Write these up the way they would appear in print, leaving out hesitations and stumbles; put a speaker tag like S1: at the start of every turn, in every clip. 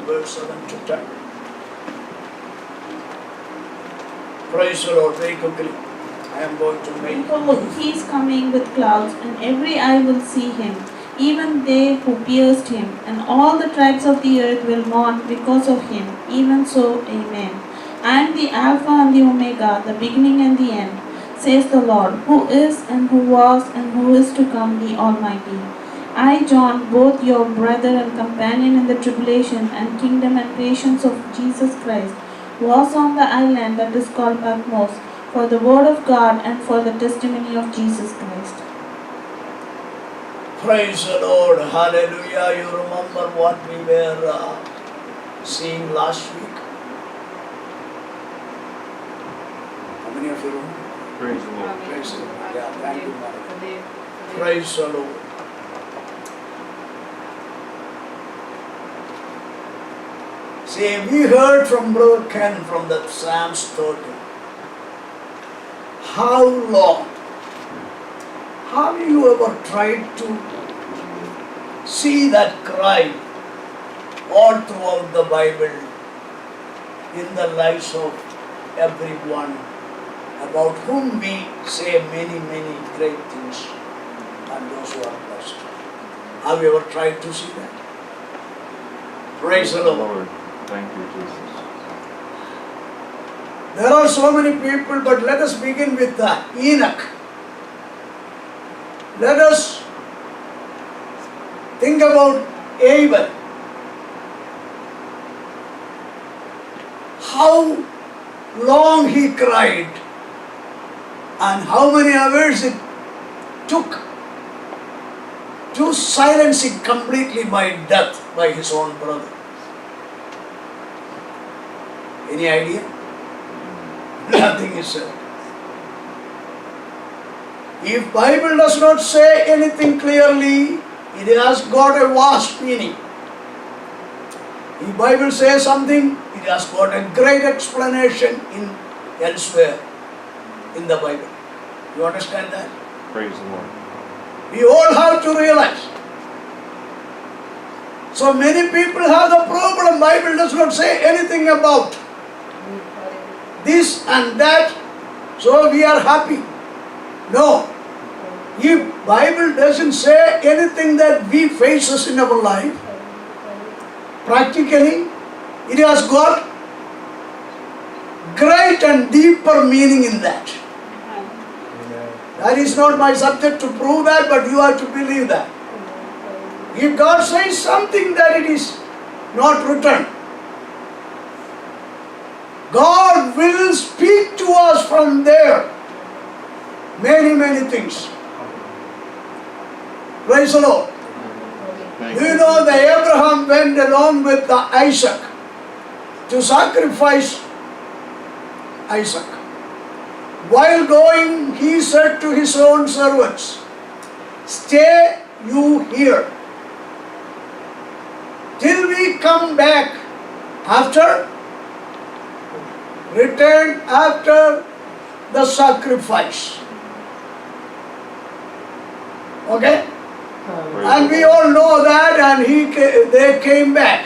S1: verse 7 to 10. Praise the Lord. Very quickly, I am going to make.
S2: Behold, he is coming with clouds, and every eye will see him, even they who pierced him, and all the tribes of the earth will mourn because of him. Even so, Amen. I am the Alpha and the Omega, the beginning and the end, says the Lord, who is and who was and who is to come, the Almighty. I, John, both your brother and companion in the tribulation and kingdom and patience of Jesus Christ, was on the island that is called Patmos, for the word of God and for the testimony of Jesus Christ.
S1: Praise the Lord. Hallelujah. You remember what we were seeing last week? How many of you remember?
S3: Praise the Lord.
S1: Praise the Lord. Yeah, thank you, Mother. Praise the Lord. See, we heard from Brother Ken from the Psalms 30. How long? Have you ever tried to see that cry all throughout the Bible in the lives of everyone about whom we say many, many great things and those who are blessed? Have you ever tried to see that? Praise the Lord.
S3: Thank you, Jesus.
S1: There are so many people, but let us begin with Enoch. Let us think about Abel. How long he cried and how many hours it took to silence him completely by death by his own brother. Any idea? Nothing is said. If Bible does not say anything clearly, it has got a vast meaning. If Bible says something, it has got a great explanation in elsewhere in the Bible. You understand that?
S3: Praise the Lord.
S1: We all have to realize. So many people have the problem. Bible does not say anything about this and that, so we are happy. No. If Bible doesn't say anything that we faces in our life, practically, it has got great and deeper meaning in that. That is not my subject to prove that, but you have to believe that. If God says something that it is not written, God will speak to us from there. Many, many things. Praise the Lord. Do you know that Abraham went along with Isaac to sacrifice Isaac? While going, he said to his own servants, "Stay you here till we come back return after the sacrifice." Okay? And we all know that, and they came back.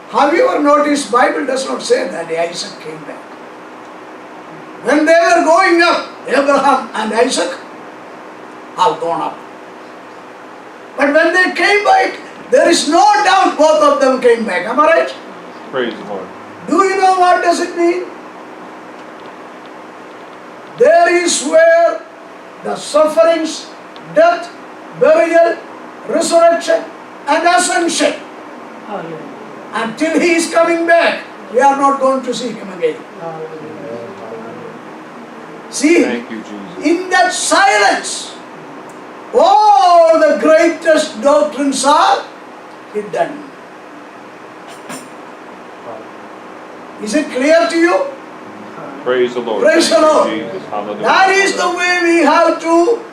S1: Have you ever noticed, Bible does not say that Isaac came back. When they were going up, Abraham and Isaac have gone up. But when they came back, there is no doubt both of them came back. Am I right?
S3: Praise the Lord.
S1: Do you know what does it mean? There is where the sufferings, death, burial, resurrection and ascension. Until he is coming back, we are not going to see him again. See,
S3: Thank you, Jesus.
S1: in that silence, all the greatest doctrines are hidden. Is it clear to you?
S3: Praise the Lord.
S1: Praise
S3: Thank
S1: the Lord.
S3: you, Jesus. Hallelujah.
S1: That is the way we have to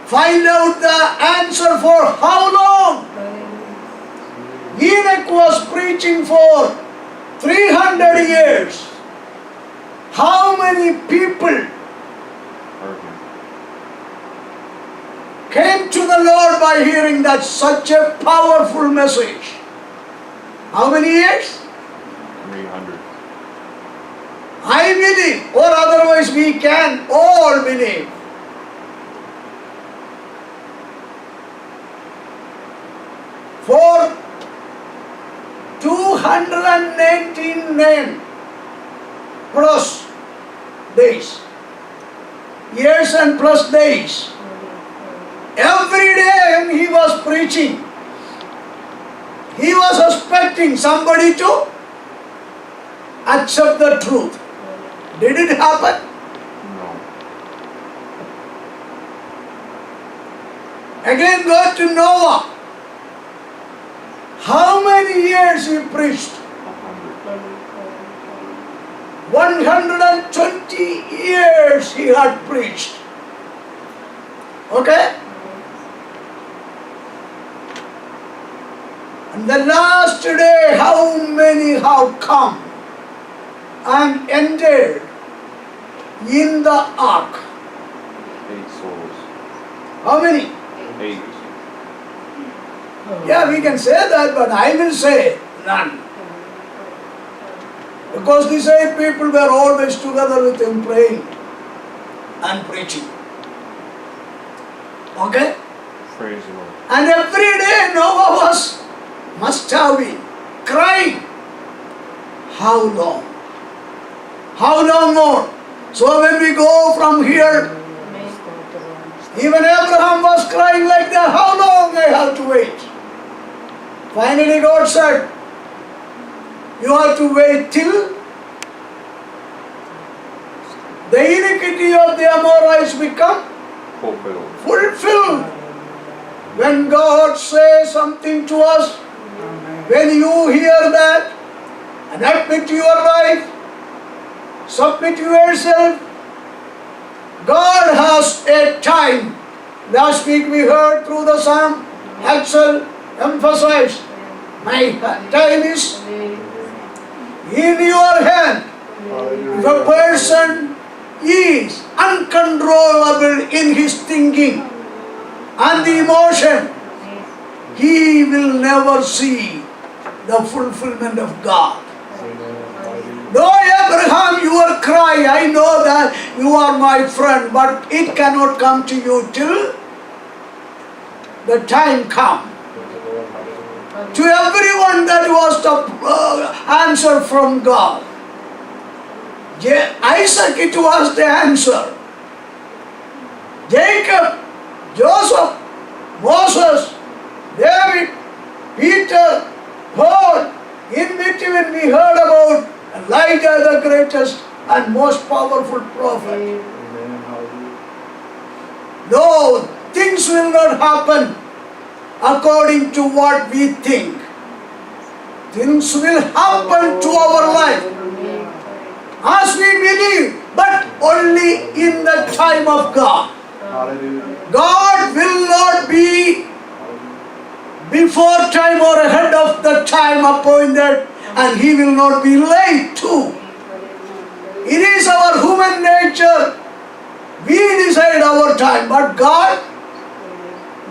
S1: find out the answer for how long. Enoch was preaching for 300 years. How many people came to the Lord by hearing that such a powerful message? How many years?
S3: 300.
S1: I believe, or otherwise we can all believe. For 219 plus days, years and plus days, every day when he was preaching, he was expecting somebody to accept the truth. Did it happen?
S3: No.
S1: Again go to Noah. How many years he preached?
S3: 100.
S1: 120 years he had preached. Okay? And the last day, how many have come and entered in the ark?
S3: 8 souls.
S1: How many?
S3: 8.
S1: Yeah, we can say that, but I will say none. Because these 8 people were always together with him praying and preaching. Okay?
S3: Praise the Lord.
S1: And every day Noah must have been crying. How long? How long more? So when we go from here, even Abraham was crying like that. How long I have to wait? Finally God said, you have to wait till the iniquity of the Amorites become fulfilled. When God says something to us, when you hear that and admit your life, submit yourself, God has a time. Last week we heard through the psalm, Axel emphasized, my time is in your hand. If a person is uncontrollable in his thinking and the emotion, he will never see the fulfillment of God. Though Abraham, your cry, I know that you are my friend, but it cannot come to you till the time comes. To everyone that was the answer from God. Isaac, it was the answer. Jacob, Joseph, Moses, David, Peter, Paul. In between we heard about Elijah, the greatest and most powerful prophet. No, things will not happen according to what we think. Things will happen to our life as we believe, but only in the time of God. God will not be before time or ahead of the time appointed, and He will not be late too. It is our human nature. We decide our time, but God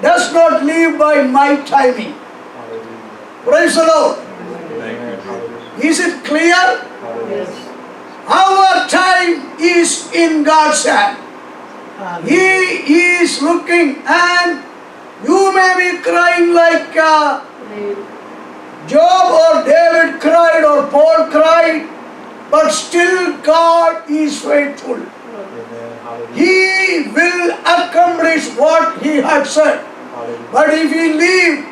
S1: does not live by my timing. Praise the Lord.
S3: Thank you, Jesus.
S1: Is it clear? Our time is in God's hand. He is looking, and you may be crying like Job or David cried or Paul cried, but still God is faithful. He will accomplish what He had said. But if we live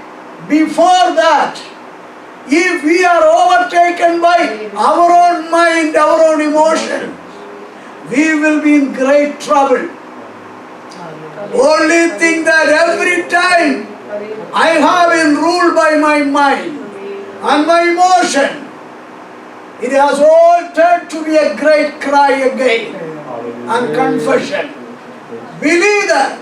S1: before that, if we are overtaken by our own mind, our own emotion, we will be in great trouble. Only thing that every time I have been ruled by my mind and my emotion, it has all turned to be a great cry again and confession. Believe that.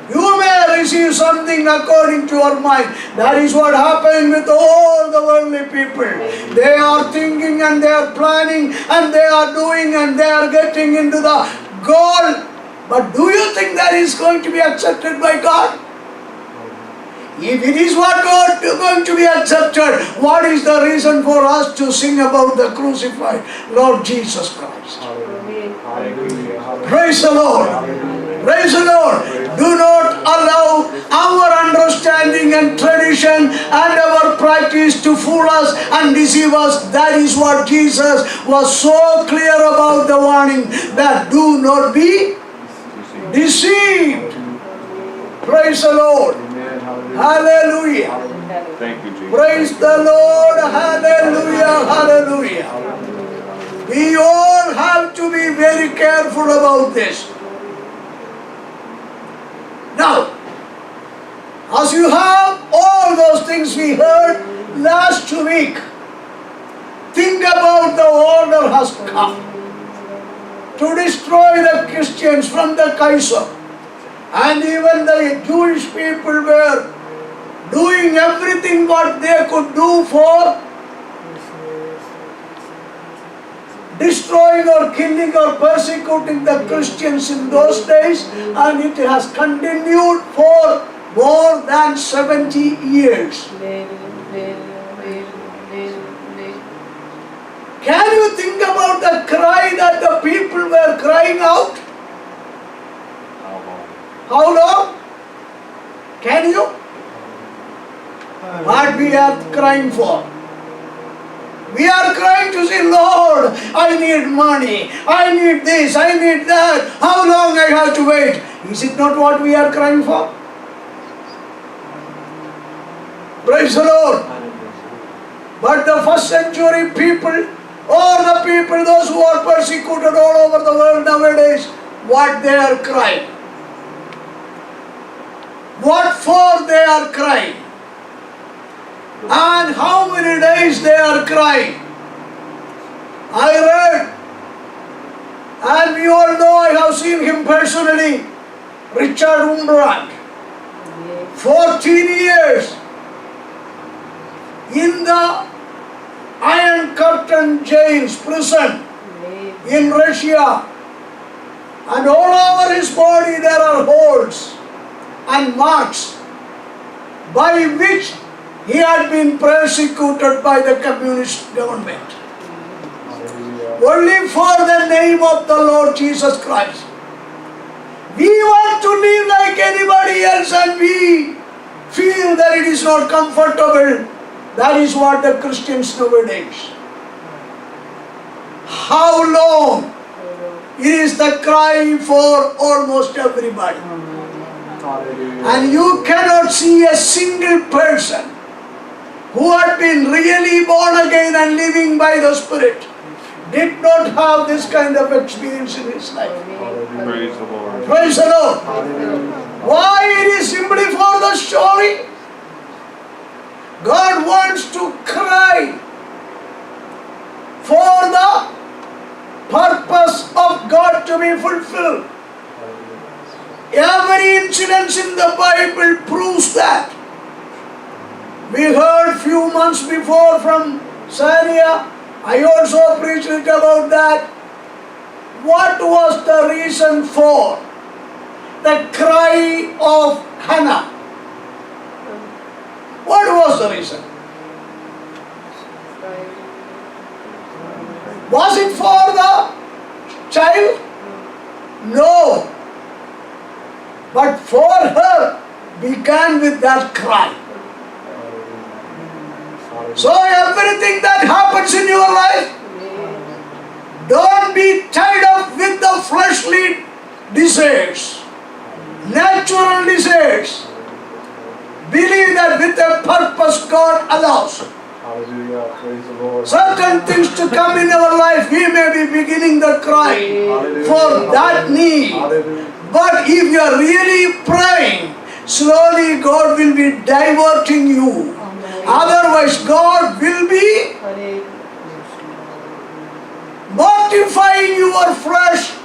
S1: You may receive something according to your mind. That is what happened with all the worldly people. They are thinking and they are planning and they are doing and they are getting into the goal. But do you think that is going to be accepted by God? If it is what God is going to be accepted, what is the reason for us to sing about the crucified Lord Jesus Christ? Praise the Lord. Praise the Lord. Do not allow our understanding and tradition and our practice to fool us and deceive us. That is what Jesus was so clear about the warning, that do not be deceived. Praise the Lord. Hallelujah.
S3: Thank you, Jesus.
S1: Praise the Lord. Hallelujah. Hallelujah. We all have to be very careful about this. Now, as you have all those things we heard last week, think about the order has come to destroy the Christians from the Kaiser. And even the Jewish people were doing everything what they could do for destroying or killing or persecuting the Christians in those days, and it has continued for more than 70 years. Can you think about the cry that the people were crying out? How long? Can you? What we are crying for? We are crying to say, Lord, I need money, I need this, I need that. How long I have to wait? Is it not what we are crying for? Praise the Lord. But the first century people, or the people, those who are persecuted all over the world nowadays, what they are crying? What for they are crying? And how many days they are crying? I read, and we all know, I have seen him personally, Richard Wurmbrand, 14 years in the Iron Curtain jails, prison in Russia, and all over his body there are holes and marks by which he had been persecuted by the communist government. Only for the name of the Lord Jesus Christ. We want to live like anybody else and we feel that it is not comfortable. That is what the Christians nowadays. How long? It is the cry for almost everybody. And you cannot see a single person who had been really born again and living by the Spirit did not have this kind of experience in his life.
S3: Praise the Lord.
S1: Praise the Lord. Why? It is simply for the story. God wants to cry for the purpose of God to be fulfilled. Every incident in the Bible proves that. We heard few months before from Syria. I also preached about that. What was the reason for the cry of Hannah? What was the reason? Was it for the child? No. But for her began with that cry. So everything that happens in your life, don't be tied up with the fleshly desires, natural desires. Believe that with a purpose God allows certain things to come in our life. We may be beginning the cry for that need. But if you are really praying, slowly God will be diverting you. Otherwise, God will be mortifying your flesh,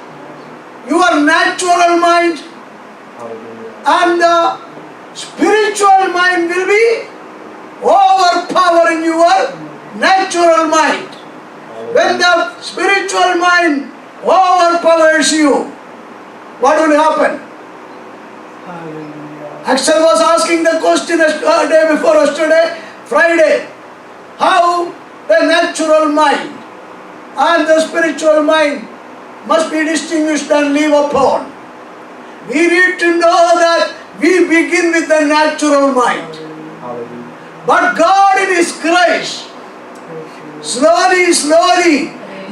S1: your natural mind, and the spiritual mind will be overpowering your natural mind. When the spiritual mind overpowers you, what will happen? Axel was asking the question day before yesterday, Friday, how the natural mind and the spiritual mind must be distinguished and live upon. We need to know that we begin with the natural mind. But God in His grace, slowly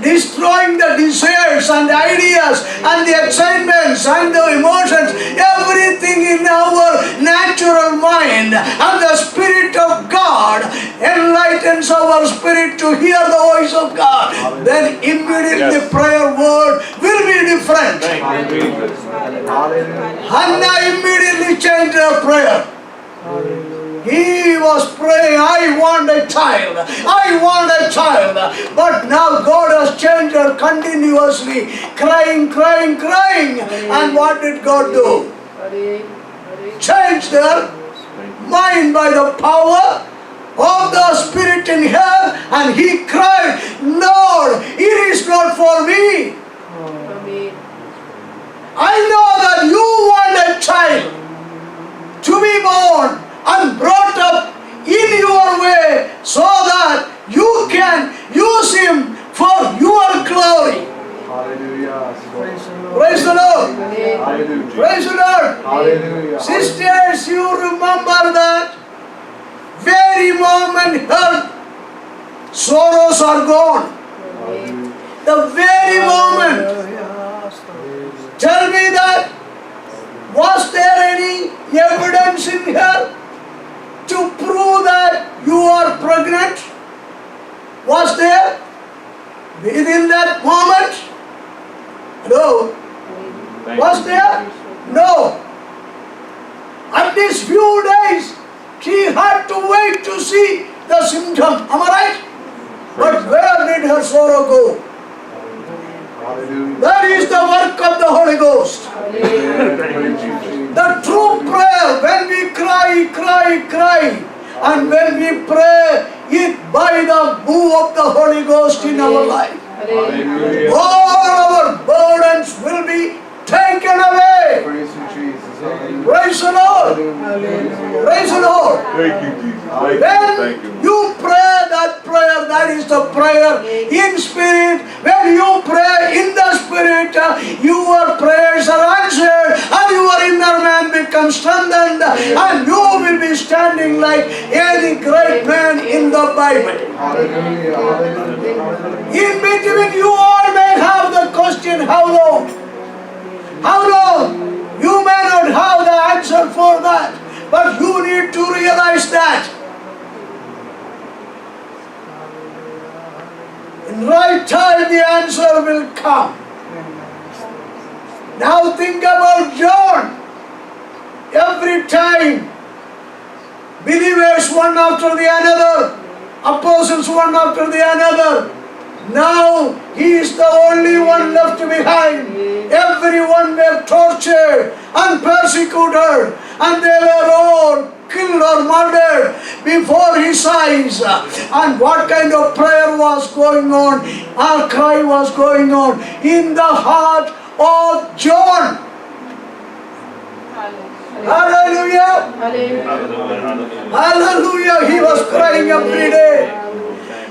S1: destroying the desires and the ideas and the excitements and the emotions, everything in our natural mind, and the Spirit of God enlightens our spirit to hear the voice of God. Then immediately the prayer word will be different.
S3: Thank you, Jesus.
S1: Hannah immediately changed her prayer. He was praying, I want a child, I want a child. But now God has changed her continuously, crying. And what did God do? Changed her mind by the power of the Spirit in her, and he cried, Lord, it is not for me. I know that you want a child to be born and brought up in your way so that you can use him for your glory.
S4: Hallelujah.
S1: Praise the Lord.
S4: Hallelujah.
S1: Praise the Lord.
S4: Hallelujah.
S1: Sisters, you remember that very moment her sorrows are gone. The very moment. Tell me that, was there any evidence in her to prove that you are pregnant? Was there? Within that moment? No. Was there? No. At least few days she had to wait to see the symptom. Am I right? But where did her sorrow go?
S4: Hallelujah.
S1: That is the work of the Holy Ghost. The true prayer, when we cry, and when we pray it by the move of the Holy Ghost in our life, all our burdens will be taken away.
S4: Praise you, Jesus. Hallelujah.
S1: Praise the Lord. Praise the Lord.
S3: Thank you, Jesus. Thank
S1: When
S3: you.
S1: you pray that prayer, that is the prayer in spirit. When you pray in the spirit, your prayers are answered and your inner man becomes strengthened, and you will be standing like any great man in the Bible.
S4: Hallelujah. Hallelujah.
S1: In between, you all may have the question, how long? How long? You may not have the answer for that, but you need to realize that in right time the answer will come. Now think about John. Every time believers one after the another, apostles one after the another. Now he is the only one left behind. Everyone were tortured and persecuted, and they were all killed or murdered before his eyes. And what kind of prayer was going on? Our cry was going on in the heart of John. Hallelujah! Hallelujah! He was crying every day.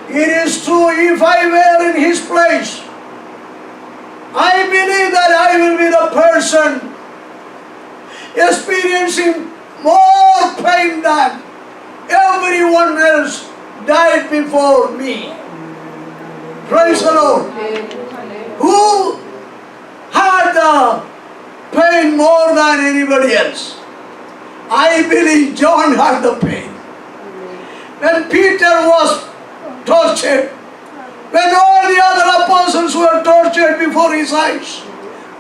S1: It is true, if I were in his place, I believe that I will be the person experiencing more pain than everyone else died before me. Praise the Lord. Who had the pain more than anybody else? I believe John had the pain. When Peter was tortured, when all the other apostles were tortured before his eyes,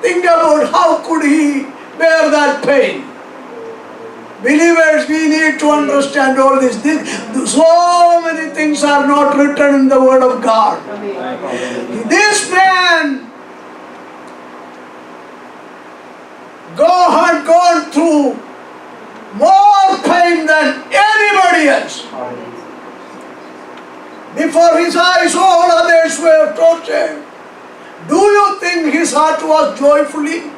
S1: think about how could he bear that pain. Believers, we need to understand all this. So many things are not written in the Word of God. This man had gone through more pain than anybody else. Before his eyes, all others were tortured. Do you think his heart was joyfully?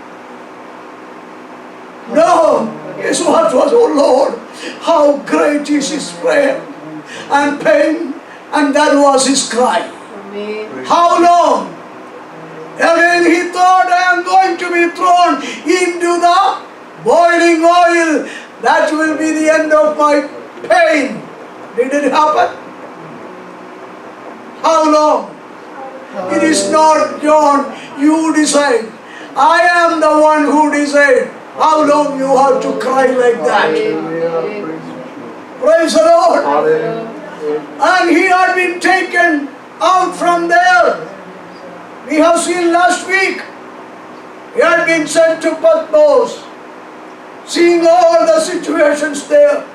S1: No. His what was, oh Lord, how great is his prayer and pain, and that was his cry. How long? Again he thought, I am going to be thrown into the boiling oil. That will be the end of my pain. Did it happen? How long? It is not John, you decide. I am the one who decide how long you have to cry like that. Praise the Lord. And he had been taken out from there. We have seen last week, he had been sent to Patmos, seeing all the situations there.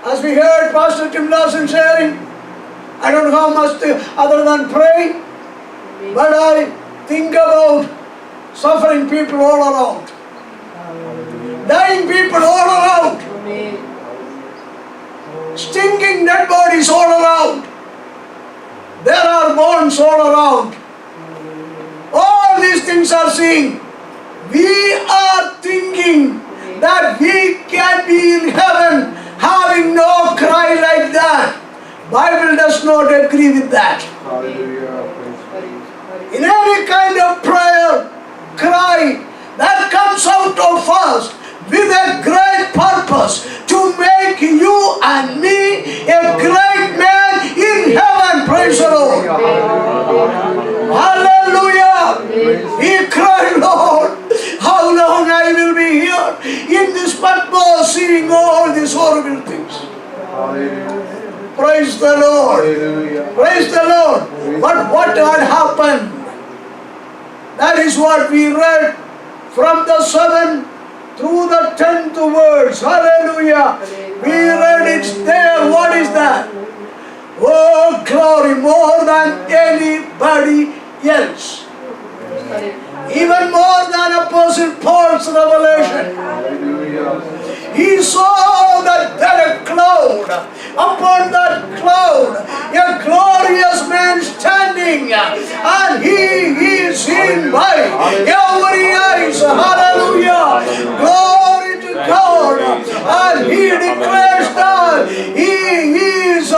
S1: As we heard Pastor Tim Larson sharing, I don't know how much other than praying, but I think about suffering people all around, dying people all around, stinking dead bodies all around. There are bones all around. All these things are seeing. We are thinking that we can be in heaven having no cry like that. Bible does not agree with that. In any kind of prayer, cry that comes out of us with a great purpose to make you and me a great man in heaven. Praise the Lord. Hallelujah. He cried, Lord, how long I will be here in this Patmos seeing all these horrible things. Praise the Lord. Praise the Lord. But what had happened? That is what we read from the 7th through the 10th verse. Hallelujah. We read it there. What is that? Oh, glory, more than anybody else. Even more than Apostle Paul's revelation. He saw that there a cloud. Upon that cloud, a glorious man standing, and he is seen by every eyes. Hallelujah. Glory to God. And he declares that he is